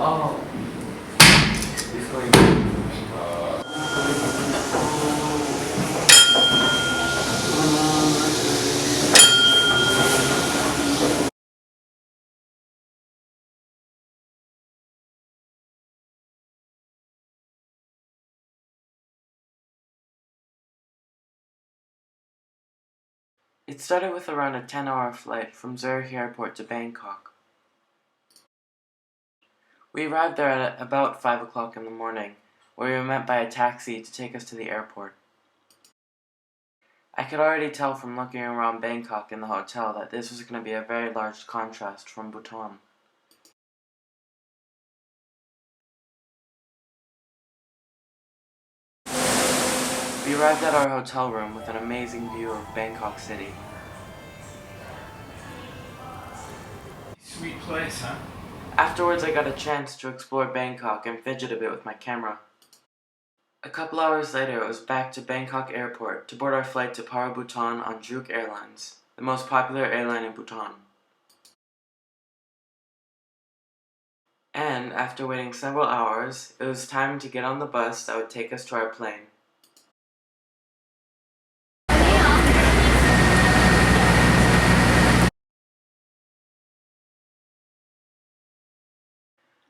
Oh, this way. It started with around a 10-hour flight from Zurich Airport to Bangkok. We arrived there at about 5 o'clock in the morning, where we were met by a taxi to take us to the airport. I could already tell from looking around Bangkok in the hotel that this was going to be a very large contrast from Bhutan. We arrived at our hotel room with an amazing view of Bangkok City. Sweet place, huh? Afterwards, I got a chance to explore Bangkok and fidget a bit with my camera. A couple hours later, it was back to Bangkok Airport to board our flight to Para Bhutan on Druk Airlines, the most popular airline in Bhutan. And, after waiting several hours, it was time to get on the bus that would take us to our plane.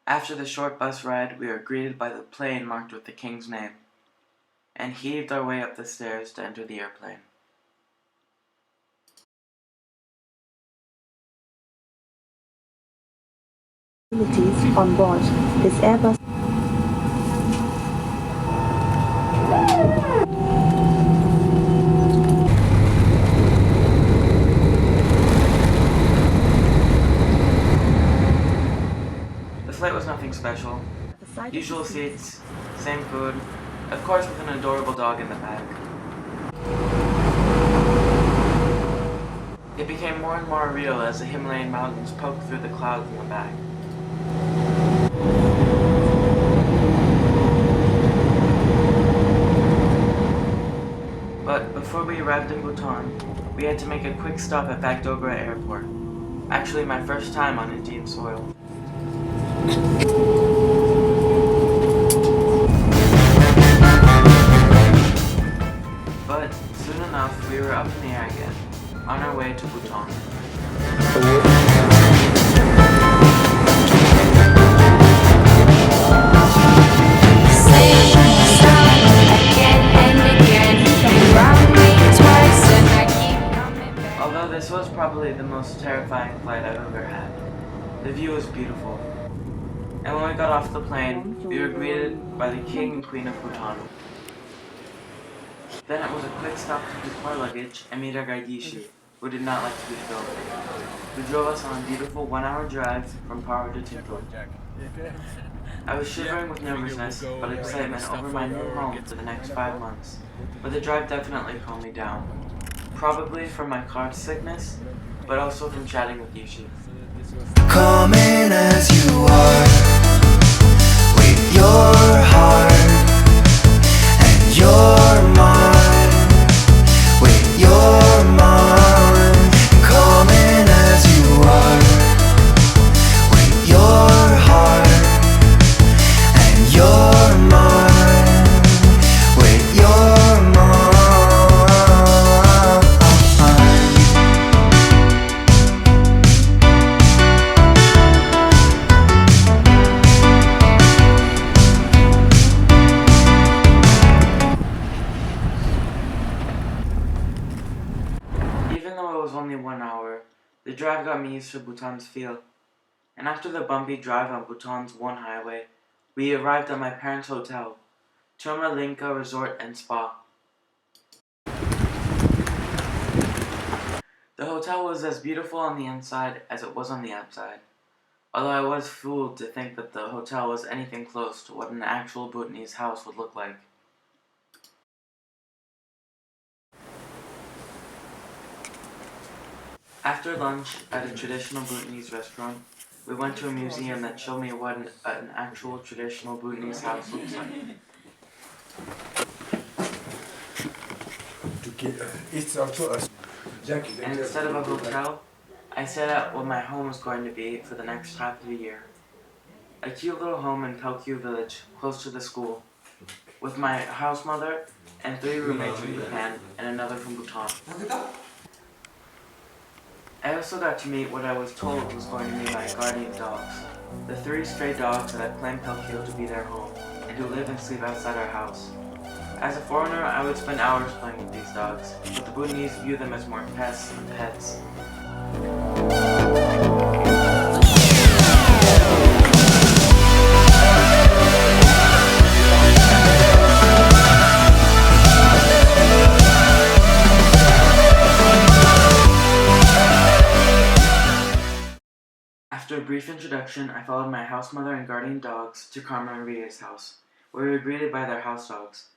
After the short bus ride, we were greeted by the plane marked with the king's name, and heaved our way up the stairs to enter the airplane. On board this Airbus. The flight was nothing special. Usual seats, same food, of course with an adorable dog in the back. It became more and more real as the Himalayan mountains poked through the clouds in the back. But before we arrived in Bhutan, we had to make a quick stop at Bagdogra Airport. Actually, my first time on Indian soil. But soon enough, we were up in the air again, on our way to Bhutan. Although this was probably the most terrifying flight I've ever had, the view was beautiful. And when we got off the plane, we were greeted by the King and Queen of Bhutan. Then it was a quick stop to pick our luggage and meet our guide Yishi, who did not like to be filmed, who drove us on a beautiful 1-hour drive from Paro to Tinto. I was shivering with nervousness, but excitement over my new home for the next 5 months. But the drive definitely calmed me down. Probably from my car sickness, but also from chatting with Yishi. Come in as you are, with your heart and your mind, with your mind. Come in as you are, with your heart and your mind, with your mind. Even though it was only 1 hour, the drive got me used to Bhutan's feel. And after the bumpy drive on Bhutan's one highway, we arrived at my parents' hotel, Chomalinka Resort and Spa. The hotel was as beautiful on the inside as it was on the outside, although I was fooled to think that the hotel was anything close to what an actual Bhutanese house would look like. After lunch at a traditional Bhutanese restaurant, we went to a museum that showed me what an actual traditional Bhutanese house looks like. And instead of a hotel, I set out what my home was going to be for the next half of the year. a cute little home in Pelkyu village, close to the school, with my house mother and 3 roommates from Japan and another from Bhutan. I also got to meet what I was told was going to be my guardian dogs, the 3 stray dogs that I claimed Pelkyu to be their home, and who live and sleep outside our house. As a foreigner, I would spend hours playing with these dogs, but the Bhutanese view them as more pests than pets. After a brief introduction, I followed my house mother and guardian dogs to Karma and Ria's house, where we were greeted by their house dogs.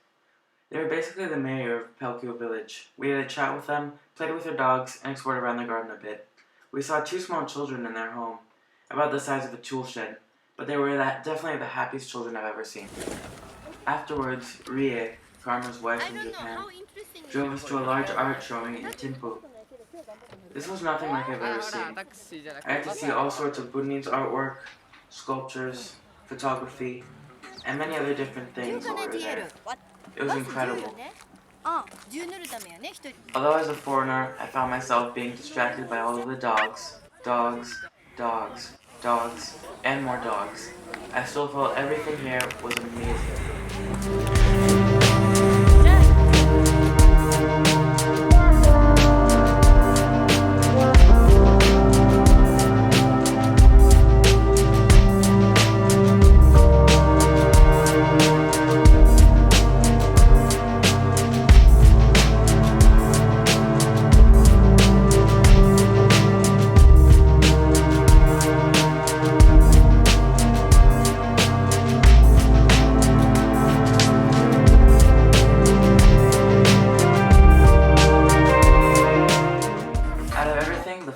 They were basically the mayor of Pelkyu village. We had a chat with them, played with their dogs, and explored around the garden a bit. We saw 2 small children in their home, about the size of a tool shed, but they were definitely the happiest children I've ever seen. Afterwards, Rie, Karma's wife from Japan, drove us to a large art showing in Thimphu. This was nothing like I've ever seen. I had to see all sorts of Bhutanese artwork, sculptures, photography, and many other different things while we were there. It was incredible. Although as a foreigner, I found myself being distracted by all of the dogs, and more dogs. I still felt everything here was amazing.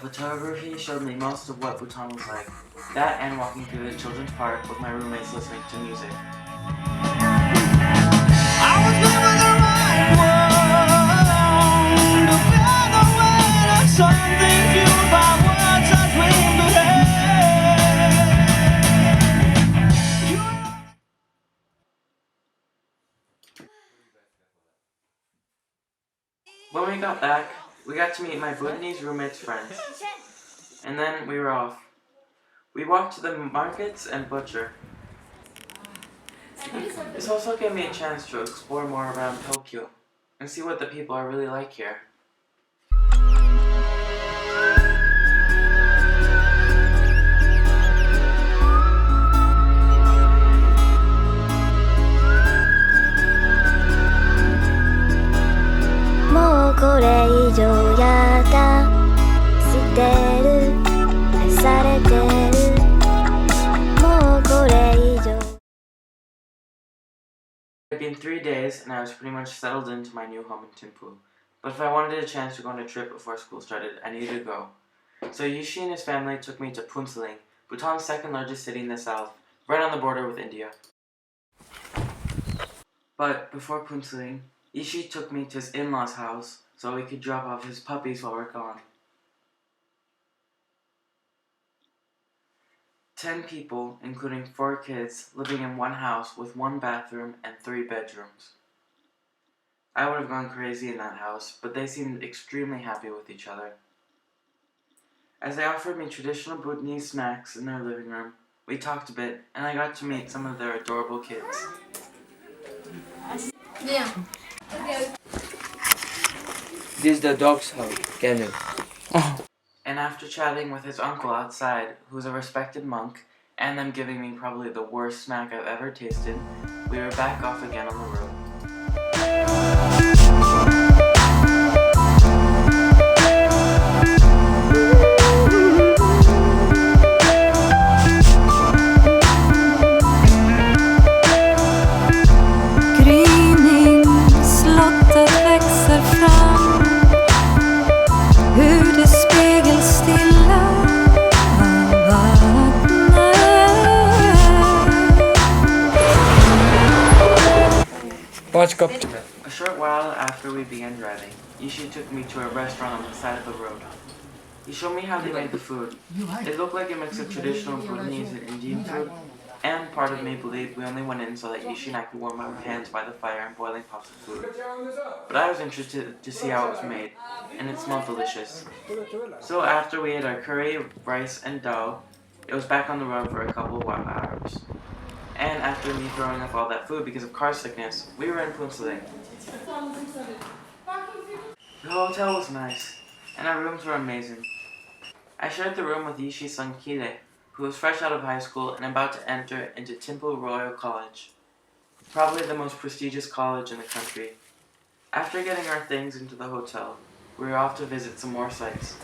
Photography showed me most of what Bhutan was like. That and walking through the children's park with my roommates listening to music. When we got back, we got to meet my Bhutanese roommate's friends. And then we were off. We walked to the markets and butcher. This also gave me a chance to explore more around Pelkyu and see what the people are really like here. It had been 3 days and I was pretty much settled into my new home in Thimphu. But if I wanted a chance to go on a trip before school started, I needed to go. So Yishi and his family took me to Phuntsholing, Bhutan's 2nd largest city in the south, right on the border with India. But before Phuntsholing, Yishi took me to his in-laws' house so he could drop off his puppies while we're gone. 10 people, including 4 kids, living in one house with 1 bathroom and 3 bedrooms. I would have gone crazy in that house, but they seemed extremely happy with each other. As they offered me traditional Bhutanese snacks in their living room, we talked a bit, and I got to meet some of their adorable kids. Yeah. This is the dog's house, Kennel. And after chatting with his uncle outside, who's a respected monk, and them giving me probably the worst snack I've ever tasted, we were back off again on the road. A short while after we began driving, Yishi took me to a restaurant on the side of the road. He showed me how they made the food. It looked like a mix of traditional Bhutanese and Indian food, And part of me believed we only went in so that Yishi and I could warm our hands by the fire and boiling pots of food. But I was interested to see how it was made, and it smelled delicious. So after we ate our curry, rice, and dough, it was back on the road for a couple of hours. And after me throwing up all that food because of car sickness, we were in Punsaling. The hotel was nice, and our rooms were amazing. I shared the room with Yishi's son Kile, who was fresh out of high school and about to enter into Temple Royal College, probably the most prestigious college in the country. After getting our things into the hotel, we were off to visit some more sites.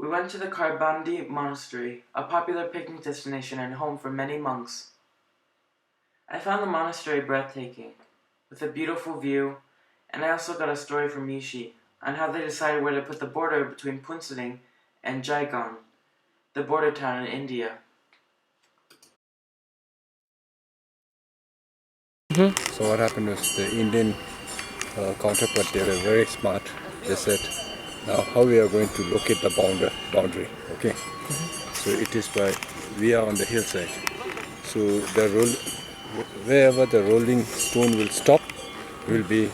We went to the Karbandi Monastery, a popular picnic destination and home for many monks. I found the monastery breathtaking, with a beautiful view, and I also got a story from Yishi on how they decided where to put the border between Punsaling and Jaigaon, the border town in India. So what happened was the Indian counterpart, they were very smart. They said, now how we are going to locate the boundary, okay? So it is by, we are on the hillside. So wherever the rolling stone will stop, will be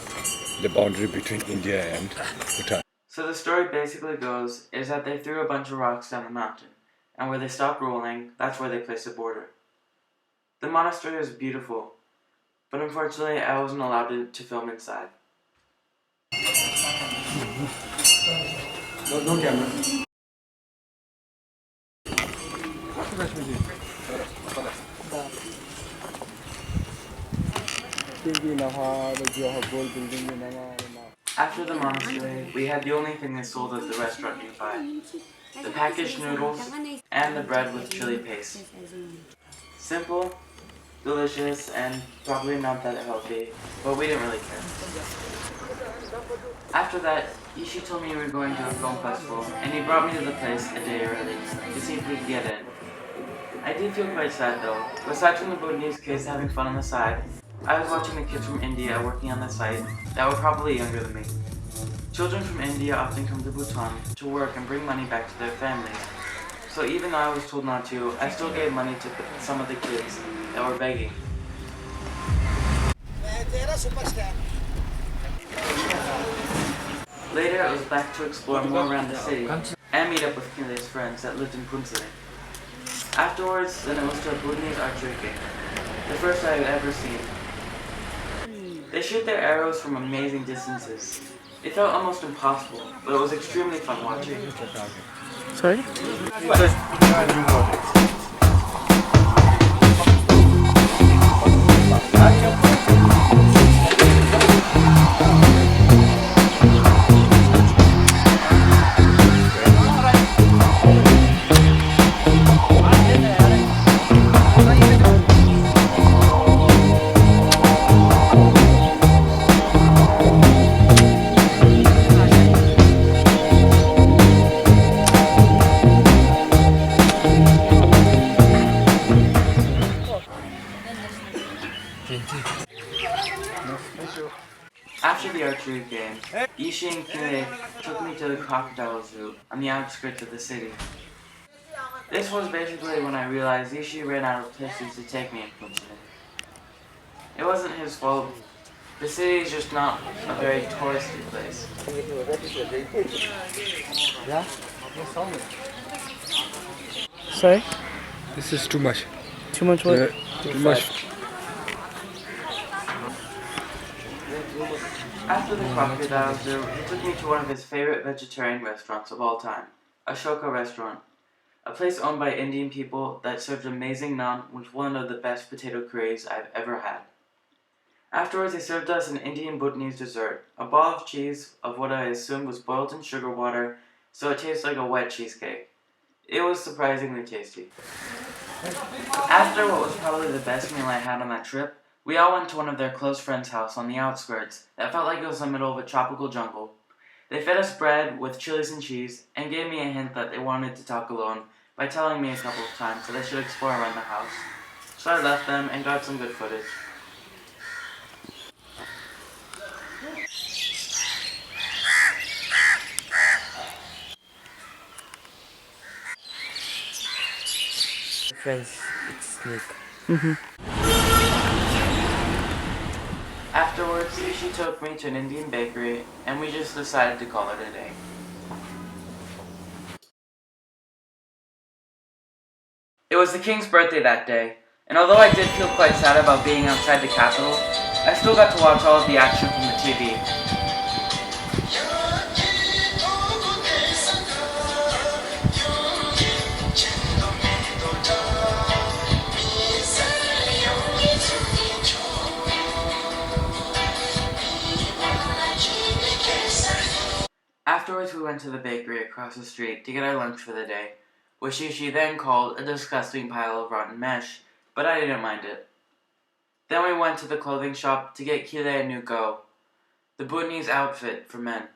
the boundary between India and Bhutan. So the story basically goes is that they threw a bunch of rocks down the mountain, and where they stopped rolling, that's where they placed the border. The monastery was beautiful, but unfortunately I wasn't allowed to film inside. No camera. After the monastery, we had the only thing they sold at the restaurant nearby: the packaged noodles and the bread with chili paste. Simple, delicious, and probably not that healthy, but we didn't really care. After that, Yishi told me we were going to a film festival, and he brought me to the place a day early to see if we could get in. I did feel quite sad though. Aside from the Bhutanese kids having fun on the side, I was watching the kids from India working on the site that were probably younger than me. Children from India often come to Bhutan to work and bring money back to their families. So even though I was told not to, I still gave money to some of the kids that were begging. Later, it was back to explore more around the city and meet up with Kile's friends that lived in Punsaling. Afterwards, then it was to a Bhutanese archery game, the first I had ever seen. They shoot their arrows from amazing distances. It felt almost impossible, but it was extremely fun watching. Sorry? After the archery game, Yishi and Kile took me to the crocodile zoo on the outskirts of the city. This was basically when I realized Yishi ran out of places to take me in Punsaling. It wasn't his fault. The city is just not a very touristy place. Sorry? This is too much. Too much what? Too much. After the crocodile zoo, he took me to one of his favorite vegetarian restaurants of all time, Ashoka Restaurant, a place owned by Indian people that served amazing naan with one of the best potato curries I've ever had. Afterwards, they served us an Indian Bhutanese dessert, a ball of cheese of what I assumed was boiled in sugar water, so it tastes like a wet cheesecake. It was surprisingly tasty. After what was probably the best meal I had on that trip, we all went to one of their close friends' house on the outskirts that felt like it was in the middle of a tropical jungle. They fed us bread with chilies and cheese, and gave me a hint that they wanted to talk alone by telling me a couple of times that I should explore around the house. So I left them and got some good footage. Friends, it's snake. Afterwards, she took me to an Indian bakery, and we just decided to call it a day. It was the king's birthday that day, and although I did feel quite sad about being outside the capital, I still got to watch all of the action from the TV. Afterwards, we went to the bakery across the street to get our lunch for the day, which she then called a disgusting pile of rotten mesh, but I didn't mind it. Then we went to the clothing shop to get Kile a new go, the Bhutanese outfit for men.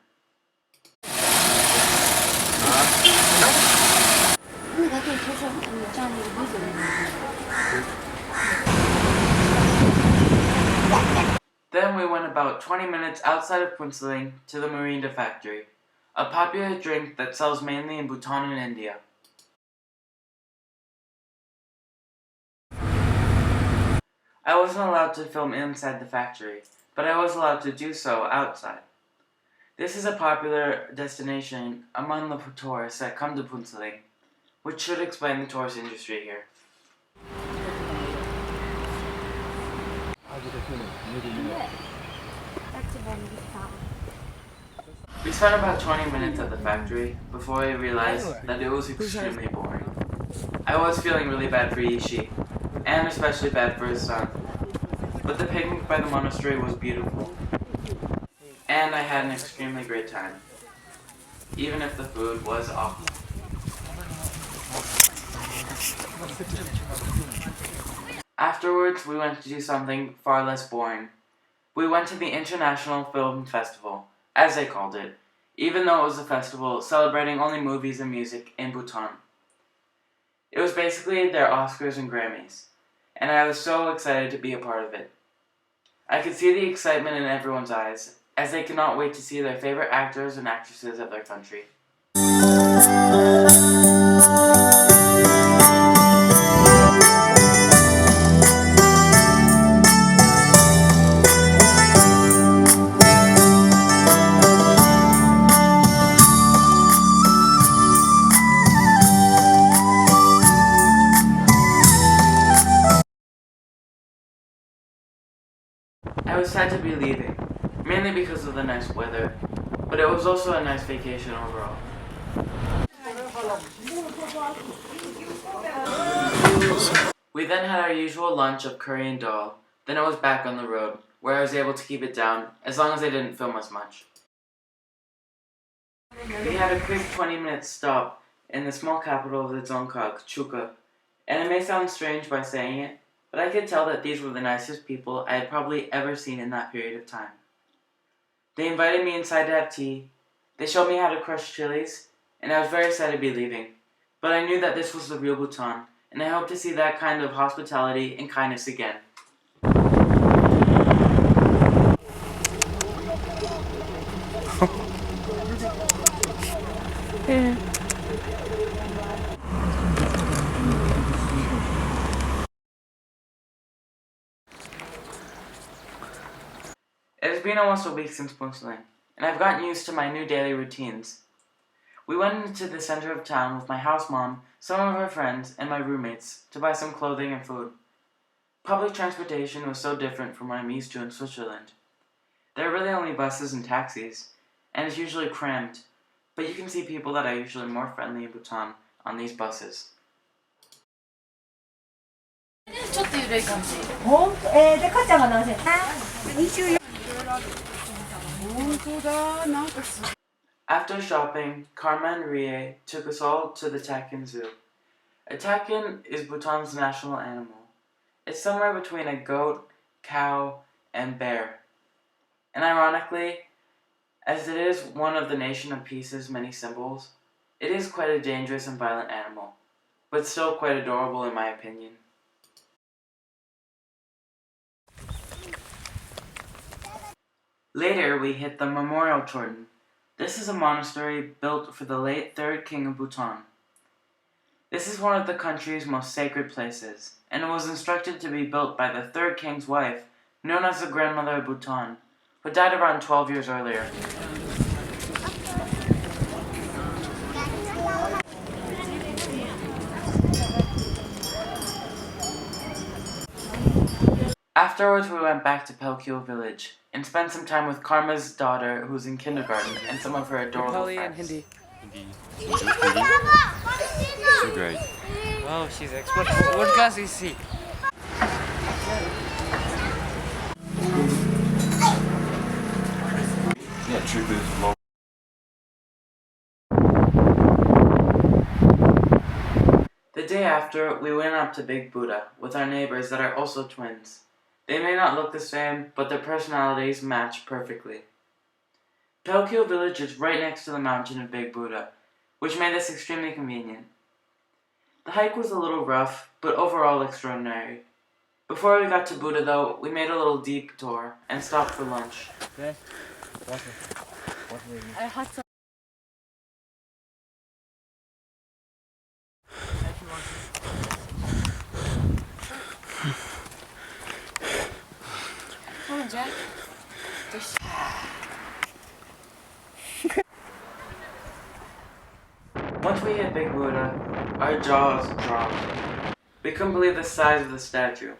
Then we went about 20 minutes outside of Punsaling to the Morinda factory, a popular drink that sells mainly in Bhutan and India. I wasn't allowed to film inside the factory, but I was allowed to do so outside. This is a popular destination among the tourists that come to Punsaling, which should explain the tourist industry here. We spent about 20 minutes at the factory before I realized that it was extremely boring. I was feeling really bad for Yishi, and especially bad for his son. But the picnic by the monastery was beautiful, and I had an extremely great time, even if the food was awful. Afterwards, we went to do something far less boring. We went to the International Film Festival, as they called it, even though it was a festival celebrating only movies and music in Bhutan. It was basically their Oscars and Grammys, and I was so excited to be a part of it. I could see the excitement in everyone's eyes, as they could not wait to see their favorite actors and actresses of their country. I was sad to be leaving, mainly because of the nice weather, but it was also a nice vacation overall. We then had our usual lunch of curry and dal, then it was back on the road, where I was able to keep it down, as long as I didn't film as much. We had a quick 20-minute stop in the small capital of the Dzongkhag, Chuka, and it may sound strange by saying it, but I could tell that these were the nicest people I had probably ever seen in that period of time. They invited me inside to have tea, they showed me how to crush chilies, and I was very sad to be leaving. But I knew that this was the real Bhutan, and I hope to see that kind of hospitality and kindness again. It has been almost a week since Punsaling, and I've gotten used to my new daily routines. We went into the center of town with my house mom, some of her friends, and my roommates to buy some clothing and food. Public transportation was so different from what I'm used to in Switzerland. There are really only buses and taxis, and it's usually crammed, but you can see people that are usually more friendly in Bhutan on these buses. ちょっと緩い感じ。で、かっちゃんが何歳？ After shopping, Karma and Rie took us all to the takin zoo. A takin is Bhutan's national animal. It's somewhere between a goat, cow, and bear. And ironically, as it is one of the Nation of Peace's many symbols, it is quite a dangerous and violent animal, but still quite adorable in my opinion. Later, we hit the Memorial Jordan. This is a monastery built for the late 3rd King of Bhutan. This is one of the country's most sacred places, and it was instructed to be built by the 3rd King's wife, known as the Grandmother of Bhutan, who died around 12 years earlier. Afterwards, we went back to Pelkyo village and spent some time with Karma's daughter, who's in kindergarten, and some of her adorable friends. Hindi. She's great. Wow, she's expert. What class is she? Yeah, truth is low. The day after, we went up to Big Buddha with our neighbors that are also twins. They may not look the same, but their personalities match perfectly. Pelkyo village is right next to the mountain of Big Buddha, which made this extremely convenient. The hike was a little rough, but overall extraordinary. Before we got to Buddha though, we made a little detour and stopped for lunch. Once we hit Big Buddha, our jaws dropped. We couldn't believe the size of the statue,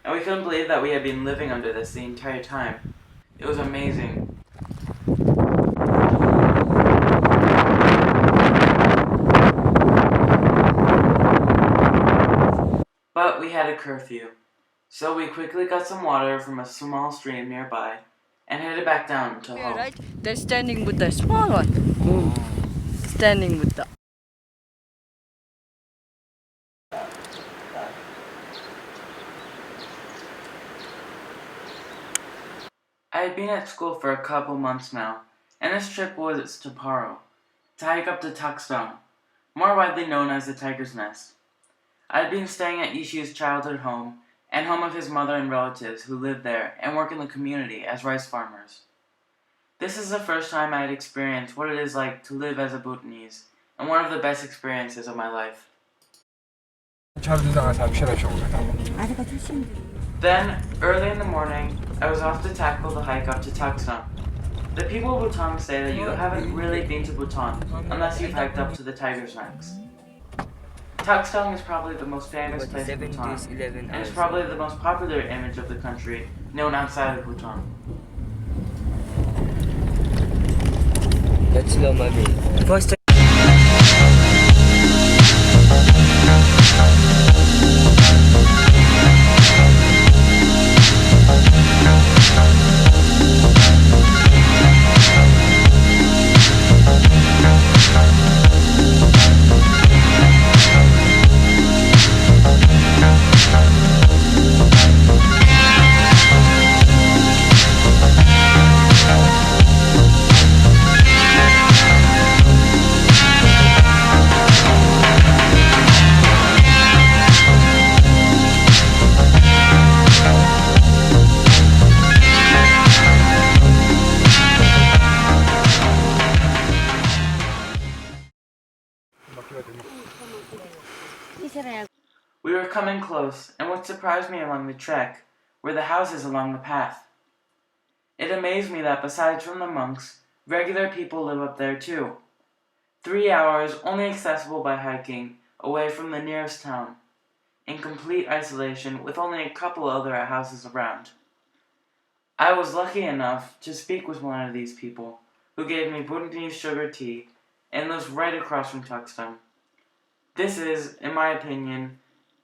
and we couldn't believe that we had been living under this the entire time. It was amazing. But we had a curfew, so we quickly got some water from a small stream nearby and headed back down to home. Right? They're standing with the small one. Standing with the. I had been at school for a couple months now, and this trip was to Paro, to hike up to Tuckstone, more widely known as the Tiger's Nest. I had been staying at Ishi's childhood home, and home of his mother and relatives who live there and work in the community as rice farmers. This is the first time I had experienced what it is like to live as a Bhutanese, and one of the best experiences of my life. Then, early in the morning, I was off to tackle the hike up to Tuckstone. The people of Bhutan say that you haven't really been to Bhutan unless you've hiked up to the Tiger's Nest. Tuckstone is probably the most famous place in Bhutan, and it's probably the most popular image of the country known outside of Bhutan. That's low, mommy. First We were coming close, and what surprised me along the trek were the houses along the path. It amazed me that besides from the monks, regular people live up there too. 3 hours, only accessible by hiking, away from the nearest town, in complete isolation with only a couple other houses around. I was lucky enough to speak with one of these people, who gave me Bhutanese sugar tea, and lives right across from Tuckstone. This is, in my opinion,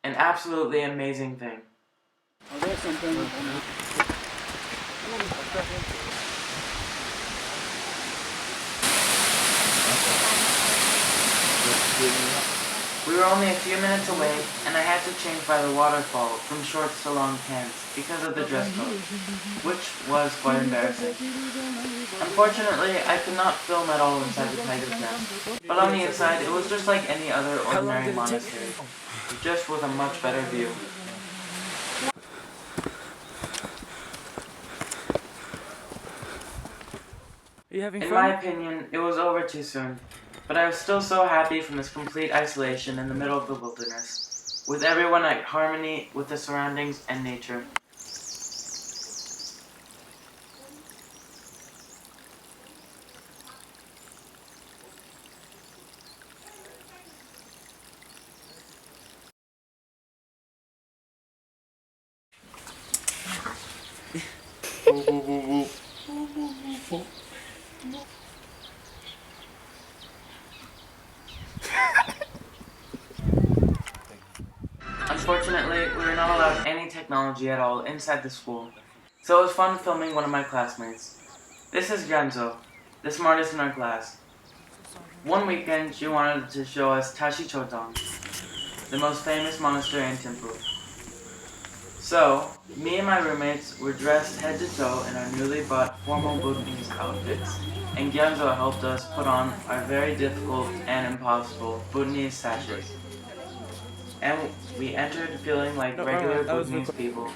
an absolutely amazing thing. We were only a few minutes away, and I had to change by the waterfall from shorts to long pants because of the dress code, which was quite embarrassing. Unfortunately, I could not film at all inside the tiger's nest, but on the inside it was just like any other ordinary monastery, just with a much better view. Are you having In fun? my opinion, it was over too soon, but I was still so happy from this complete isolation in the middle of the wilderness, with everyone at harmony with the surroundings and nature. Unfortunately, we were not allowed any technology at all inside the school, so it was fun filming one of my classmates. This is Genzo, the smartest in our class. One weekend, she wanted to show us Tashi Chotong, the most famous monastery in Thimphu. So, me and my roommates were dressed head to toe in our newly bought formal Bhutanese outfits, and Genzo helped us put on our very difficult and impossible Bhutanese sashes. And we entered feeling like regular Bhutanese people.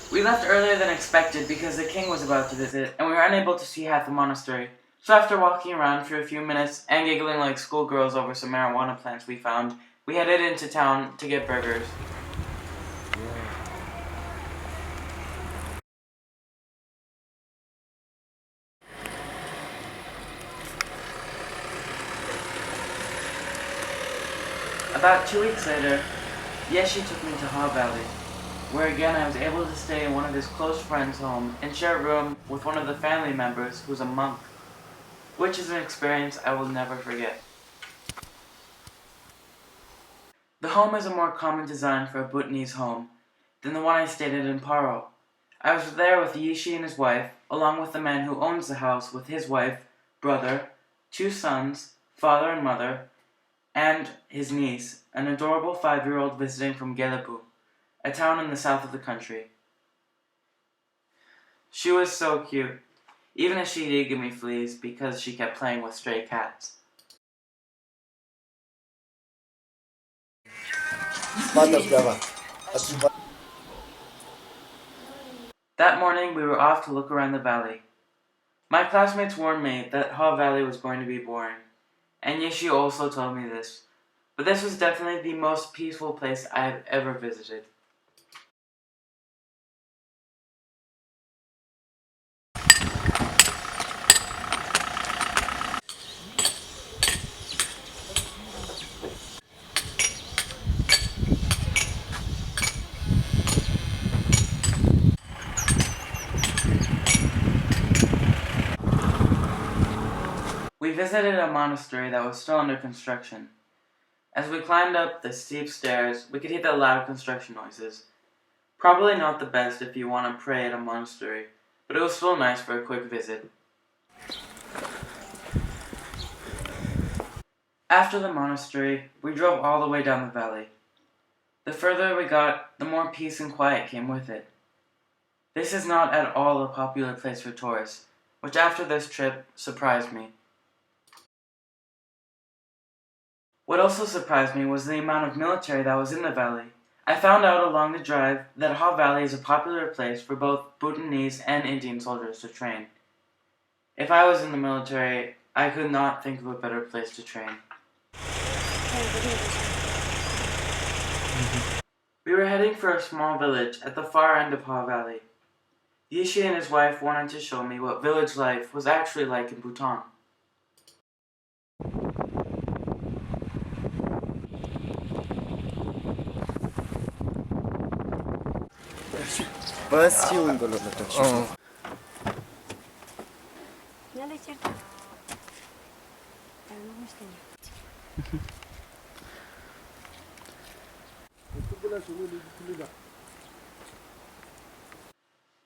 We left earlier than expected because the king was about to visit, and we were unable to see half the monastery. So after walking around for a few minutes and giggling like schoolgirls over some marijuana plants we found, we headed into town to get burgers. About 2 weeks later, Yeshi took me to Ha Valley, where again I was able to stay in one of his close friends' home and share a room with one of the family members who's a monk, which is an experience I will never forget. The home is a more common design for a Bhutanese home than the one I stayed in Paro. I was there with Yishi and his wife, along with the man who owns the house with his wife, brother, 2 sons, father and mother, and his niece, an adorable 5-year-old visiting from Gelepu, a town in the south of the country. She was so cute, even as she did give me fleas because she kept playing with stray cats. That morning we were off to look around the valley. My classmates warned me that Ha Valley was going to be boring, and Yishi also told me this, but this was definitely the most peaceful place I have ever visited. We visited a monastery that was still under construction. As we climbed up the steep stairs, we could hear the loud construction noises. Probably not the best if you want to pray at a monastery, but it was still nice for a quick visit. After the monastery, we drove all the way down the valley. The further we got, the more peace and quiet came with it. This is not at all a popular place for tourists, which after this trip surprised me. What also surprised me was the amount of military that was in the valley. I found out along the drive that Ha Valley is a popular place for both Bhutanese and Indian soldiers to train. If I was in the military, I could not think of a better place to train. We were heading for a small village at the far end of Ha Valley. Yishi and his wife wanted to show me what village life was actually like in Bhutan.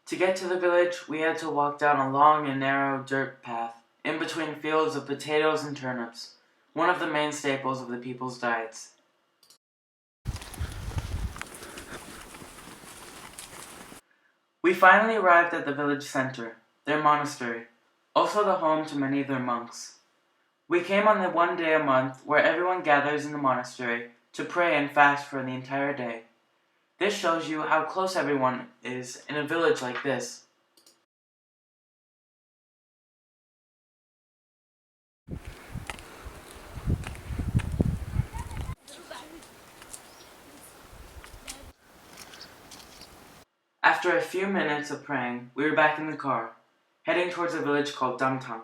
To get to the village, we had to walk down a long and narrow dirt path in between fields of potatoes and turnips, one of the main staples of the people's diets. We finally arrived at the village center, their monastery, also the home to many of their monks. We came on the one day a month where everyone gathers in the monastery to pray and fast for the entire day. This shows you how close everyone is in a village like this. After a few minutes of praying, we were back in the car, heading towards a village called Damtang,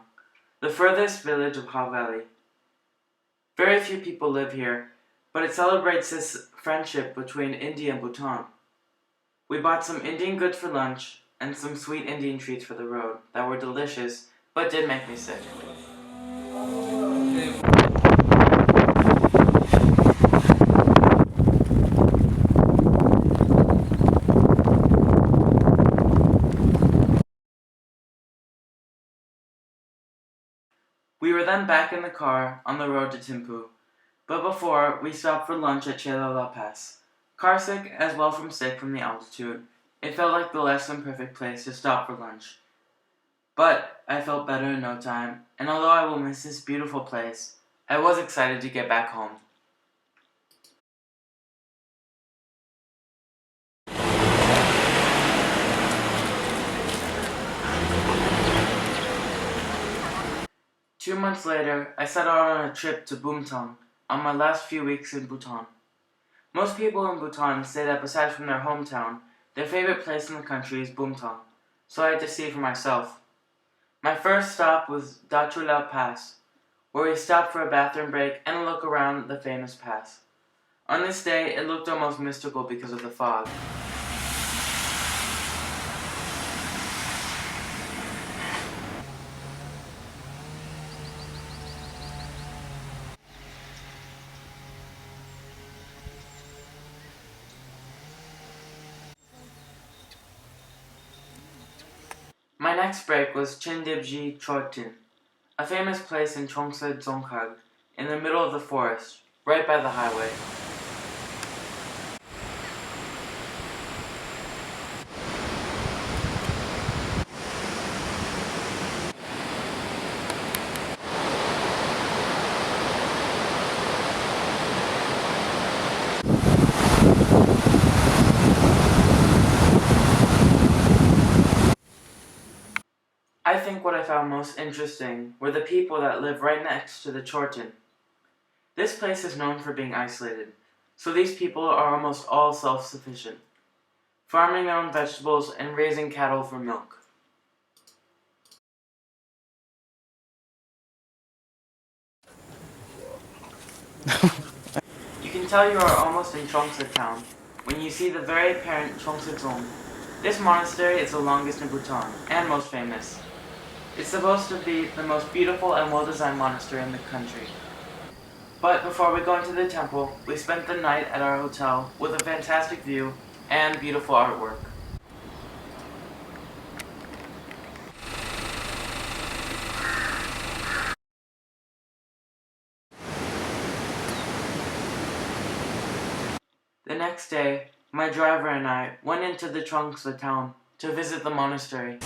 the furthest village of Ha Valley. Very few people live here, but it celebrates this friendship between India and Bhutan. We bought some Indian goods for lunch and some sweet Indian treats for the road that were delicious, but did make me sick. We were then back in the car on the road to Thimphu, but before we stopped for lunch at Chelala Pass. Car sick as well from sick from the altitude, it felt like the less than perfect place to stop for lunch. But I felt better in no time, and although I will miss this beautiful place, I was excited to get back home. Two months later, I set out on a trip to Bhutan on my last few weeks in Bhutan. Most people in Bhutan say that besides from their hometown, their favorite place in the country is Bhutan, so I had to see for myself. My first stop was Dachula Pass, where we stopped for a bathroom break and a look around the famous pass. On this day, it looked almost mystical because of the fog. My next break was Chindibji Chortin, a famous place in Chongsa Dzongkhag, in the middle of the forest, right by the highway. I think what I found most interesting were the people that live right next to the Chortin. This place is known for being isolated, so these people are almost all self-sufficient, farming their own vegetables and raising cattle for milk. You can tell you are almost in Chongsa town when you see the very apparent Chongsa Dzong. This monastery is the longest in Bhutan and most famous. It's supposed to be the most beautiful and well-designed monastery in the country. But before we go into the temple, we spent the night at our hotel with a fantastic view and beautiful artwork. The next day, my driver and I went into the Chongsa town to visit the monastery.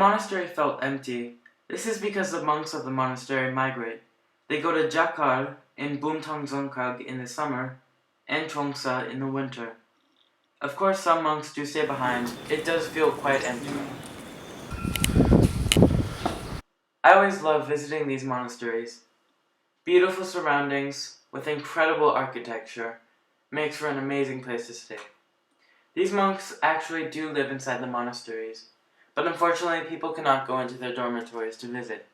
monastery felt empty. This is because the monks of the monastery migrate. They go to Jakar in Bumtang Zongkag in the summer and Chongsa in the winter. Of course, some monks do stay behind. It does feel quite empty. I always love visiting these monasteries. Beautiful surroundings with incredible architecture makes for an amazing place to stay. These monks actually do live inside the monasteries, but unfortunately people cannot go into their dormitories to visit.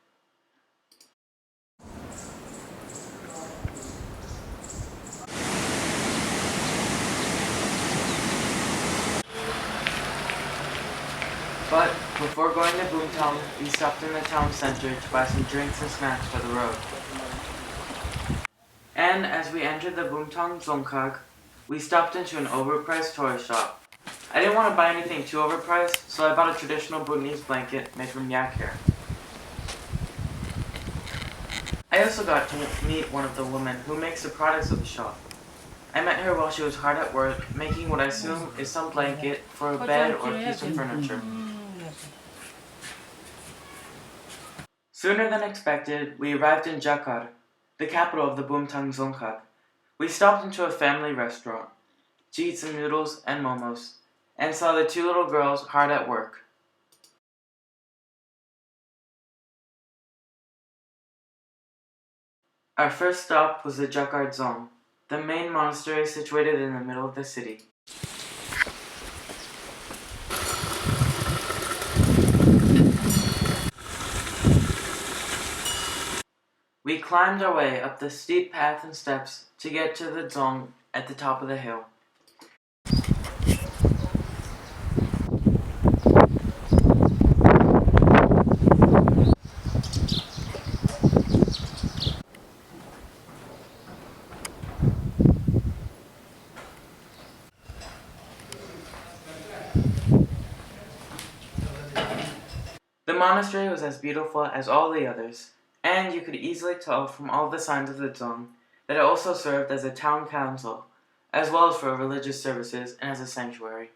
But before going to Boomtown, we stopped in the town center to buy some drinks and snacks for the road. And as we entered the Boomtown Zongkag, we stopped into an overpriced tourist shop. I didn't want to buy anything too overpriced, so I bought a traditional Bhutanese blanket made from yak hair. I also got to meet one of the women who makes the products of the shop. I met her while she was hard at work, making what I assume is some blanket for a bed or a piece of furniture. Sooner than expected, we arrived in Jakar, the capital of the Bumtang Zongkag. We stopped into a family restaurant to eat some noodles and momos, and saw the two little girls hard at work. Our first stop was the Jakar Dzong, the main monastery situated in the middle of the city. We climbed our way up the steep path and steps to get to the Dzong at the top of the hill. The monastery was as beautiful as all the others, and you could easily tell from all the signs of the Dzong that it also served as a town council, as well as for religious services and as a sanctuary.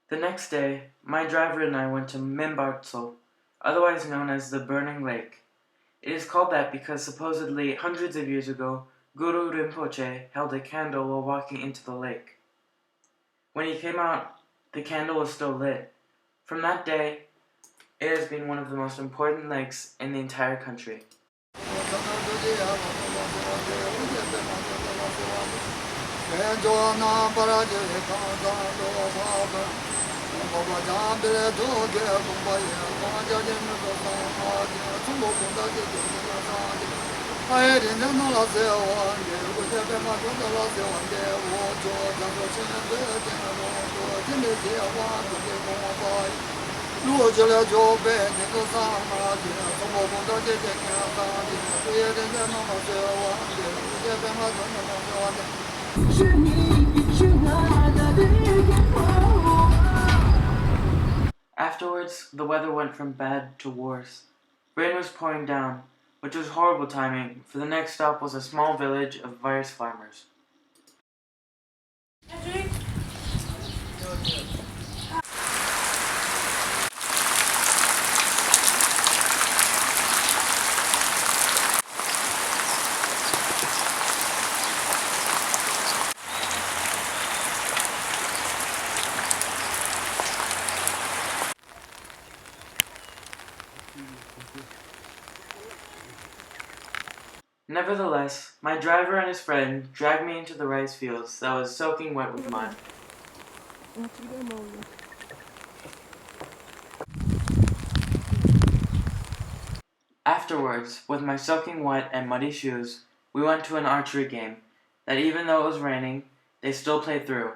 The next day, my driver and I went to Mimbartso, otherwise known as the Burning Lake. It is called that because supposedly hundreds of years ago, Guru Rinpoche held a candle while walking into the lake. When he came out, the candle was still lit. From that day, it has been one of the most important lakes in the entire country. Afterwards, the weather went from bad to worse. Rain was pouring down, which was horrible timing, for the next stop was a small village of various farmers. Nevertheless, my driver and his friend dragged me into the rice fields that was soaking wet with mud. Afterwards, with my soaking wet and muddy shoes, we went to an archery game that even though it was raining, they still played through.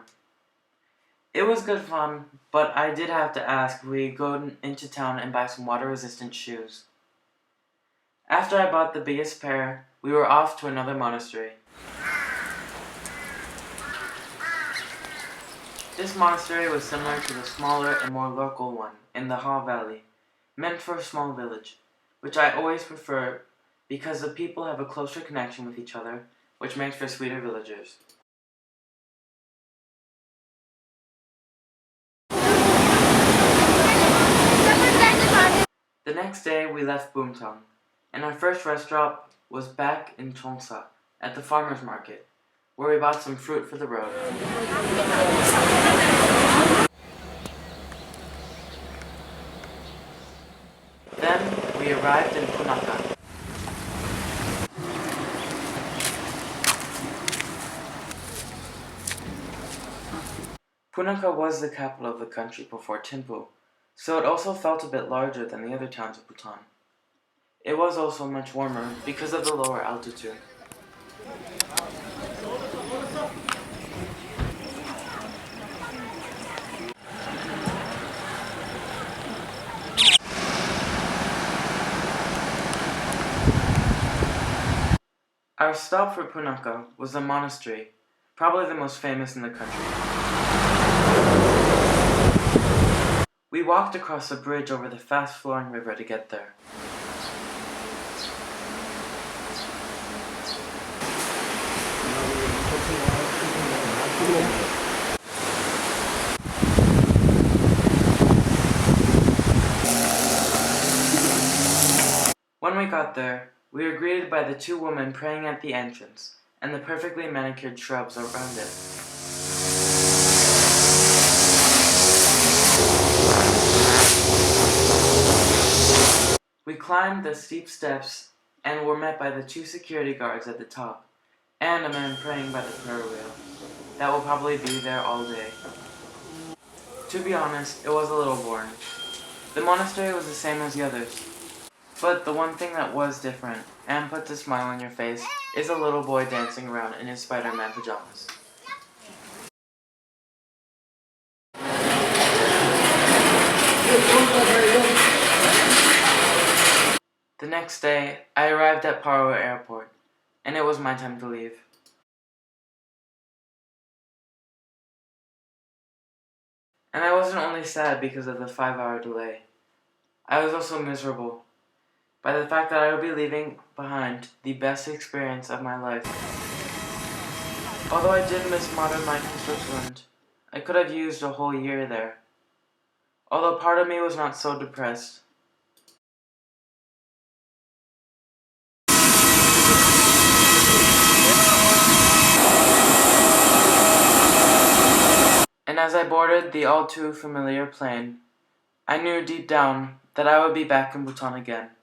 It was good fun, but I did have to ask if we go into town and buy some water-resistant shoes. After I bought the biggest pair, we were off to another monastery. This monastery was similar to the smaller and more local one in the Ha Valley, meant for a small village, which I always prefer because the people have a closer connection with each other, which makes for sweeter villagers. The next day we left Bhutan, and our first rest stop was back in Chongsa at the farmer's market, where we bought some fruit for the road. Then we arrived in Punakha. Punakha was the capital of the country before Thimphu, so it also felt a bit larger than the other towns of Bhutan. It was also much warmer because of the lower altitude. Our stop for Punakha was a monastery, probably the most famous in the country. We walked across a bridge over the fast-flowing river to get there. When we got there, we were greeted by the two women praying at the entrance and the perfectly manicured shrubs around it. We climbed the steep steps and were met by the two security guards at the top and a man praying by the prayer wheel. That will probably be there all day. To be honest, it was a little boring. The monastery was the same as the others. But the one thing that was different, and puts a smile on your face, is a little boy dancing around in his Spider-Man pajamas. The next day, I arrived at Paro Airport, and it was my time to leave. And I wasn't only sad because of the 5-hour delay. I was also miserable by the fact that I would be leaving behind the best experience of my life. Although I did miss modern life in Switzerland, I could have used a whole year there. Although part of me was not so depressed. And as I boarded the all too familiar plane, I knew deep down that I would be back in Bhutan again.